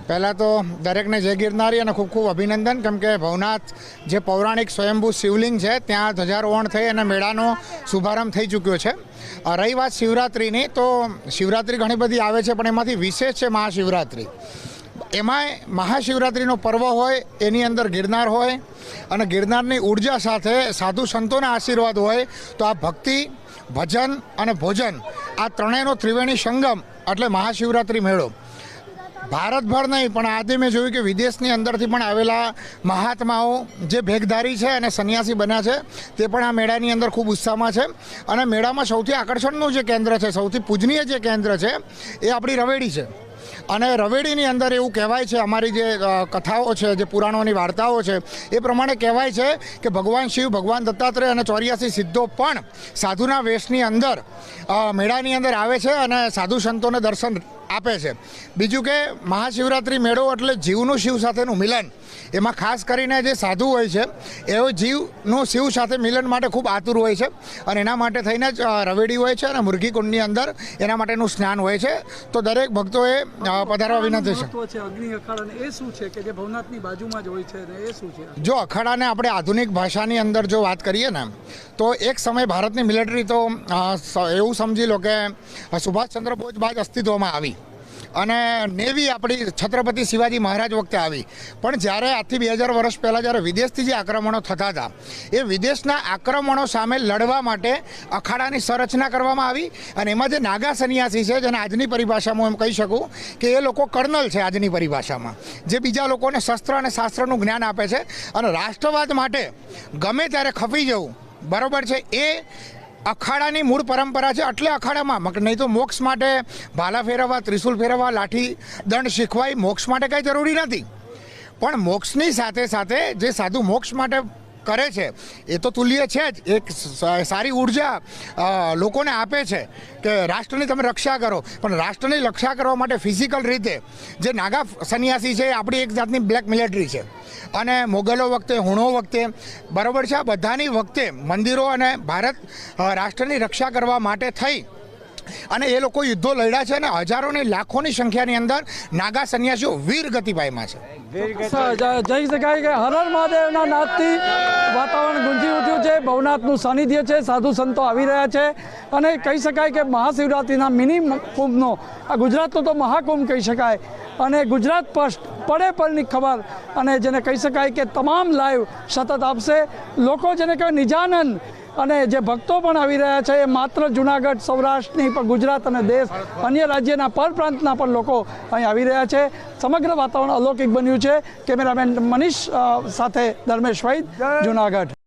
પહેલાં તો દરેકને જય ગિરનારી અને ખૂબ ખૂબ અભિનંદન, કેમ કે ભવનાથ જે પૌરાણિક સ્વયંભૂ શિવલિંગ છે ત્યાં ધ્વજારોહણ થઈ અને મેળાનો શુભારંભ થઈ ચૂક્યો છે. રહી વાત શિવરાત્રિની, તો શિવરાત્રિ ઘણી બધી આવે છે, પણ એમાંથી વિશેષ છે મહાશિવરાત્રિ. એમાંય મહાશિવરાત્રિનો પર્વ હોય એની અંદર ગિરનાર હોય અને ગિરનારની ઉર્જા સાથે સાધુ સંતોના આશીર્વાદ હોય, તો આ ભક્તિ, ભજન અને ભોજન આ ત્રણેયનો ત્રિવેણી સંગમ એટલે મહાશિવરાત્રિ મેળો. ભારતભર નહીં પણ આજે મેં જોયું કે વિદેશની અંદરથી પણ આવેલા મહાત્માઓ જે ભેગધારી છે અને સંન્યાસી બન્યા છે તે પણ આ મેળાની અંદર ખૂબ ઉત્સાહમાં છે. અને મેળામાં સૌથી આકર્ષણનું જે કેન્દ્ર છે, સૌથી પૂજનીય જે કેન્દ્ર છે એ આપણી રવેડી છે. અને રવેડીની અંદર એવું કહેવાય છે, અમારી જે કથાઓ છે, જે પુરાણોની વાર્તાઓ છે એ પ્રમાણે કહેવાય છે કે ભગવાન શિવ, ભગવાન દત્તાત્રેય અને 84 સિદ્ધો પણ સાધુના વેશની અંદર મેળાની અંદર આવે છે અને સાધુ સંતોને દર્શન આપે છે. બીજું કે મહાશિવરાત્રિ મેળો એટલે જીવનું શિવ સાથેનું મિલન. એમાં ખાસ કરીને જે સાધુ હોય છે એ જીવનું શિવ સાથે મિલન માટે ખૂબ આતુર હોય છે અને એના માટે થઈને જ રવેડી હોય છે અને મુરઘી કુંડની અંદર એના માટેનું સ્નાન હોય છે. તો દરેક ભક્તોએ પધારવા વિનંતી છે. અગ્નિ અખાડા એ શું છે કે જે ભવનાથની બાજુમાં જ હોય છે ને એ શું છે? જો અખાડાને આપણે આધુનિક ભાષાની અંદર જો વાત કરીએ ને, તો એક સમય ભારતની મિલિટરી તો એવું સમજી લો કે સુભાષચંદ્ર બોઝ બાદ અસ્તિત્વમાં આવી અને નેવી આપણી છત્રપતિ શિવાજી મહારાજ વખતે આવી. પણ જ્યારે આજથી 2000 વર્ષ પહેલાં જ્યારે વિદેશથી જે આક્રમણો થતા હતા, એ વિદેશના આક્રમણો સામે લડવા માટે અખાડાની સંરચના કરવામાં આવી. અને એમાં જે નાગા સંન્યાસી છે, જેને આજની પરિભાષામાં એમ કહી શકું કે એ લોકો કર્નલ છે આજની પરિભાષામાં, જે બીજા લોકોને શસ્ત્ર અને શાસ્ત્રનું જ્ઞાન આપે છે. અને રાષ્ટ્રવાદ માટે ગમે ત્યારે ખપી જવું બરાબર છે, એ અખાડાની મૂળ પરંપરા છે. એટલે અખાડામાં નહીં તો મોક્ષ માટે ભાલા ફેરવવા, ત્રિશુલ ફેરવવા, લાઠી દંડ શીખવાય, મોક્ષ માટે કંઈ જરૂરી નથી. પણ મોક્ષની સાથે સાથે જે સાધુ મોક્ષ માટે કરે છે એ તો તુલ્ય છે જ. એક સારી ઉર્જા લોકોને આપે છે કે રાષ્ટ્રની તમે રક્ષા કરો. પણ રાષ્ટ્રની રક્ષા કરવા માટે ફિઝિકલ રીતે જે નાગા સંન્યાસી છે એ આપણી એક જાતની બ્લેક મિલિટરી છે. અને મોગલો વખતે, હુણો વખતે બરાબર છે, આ બધાની વખતે મંદિરો અને ભારત રાષ્ટ્રની રક્ષા કરવા માટે થઈ અને એ લોકો યુદ્ધો લડ્યા છે. અને હજારોની લાખોની સંખ્યાની અંદર નાગા સંન્યાસીઓ વીર ગતિ પામ્યા છે. જઈ શકાય કે હર હર મહાદેવના નાદથી વાતાવરણ ગુંજી ઉઠ્યું છે. ભવનાથનું સાનિધ્ય છે, સાધુ સંતો આવી રહ્યા છે અને કહી શકાય કે મહાશિવરાત્રિના મિની કુંભનો આ ગુજરાતનો તો મહાકુંભ કહી શકાય. અને ગુજરાત ફર્સ્ટ પડે પળની ખબર અને જેને કહી શકાય કે તમામ લાઈવ સતત આપશે. લોકો જેને કહેવાય નિજાનંદ અને જે ભક્તો પણ આવી રહ્યા છે એ માત્ર જુનાગઢ, સૌરાષ્ટ્રની પણ ગુજરાત અને દેશ અન્ય રાજ્યના પરપ્રાંતના પણ લોકો અહીં આવી રહ્યા છે. સમગ્ર વાતાવરણ અલૌકિક બન્યું છે. કેમેરામેન મનીષ સાથે ધર્મેશ વૈદ, જુનાગઢ.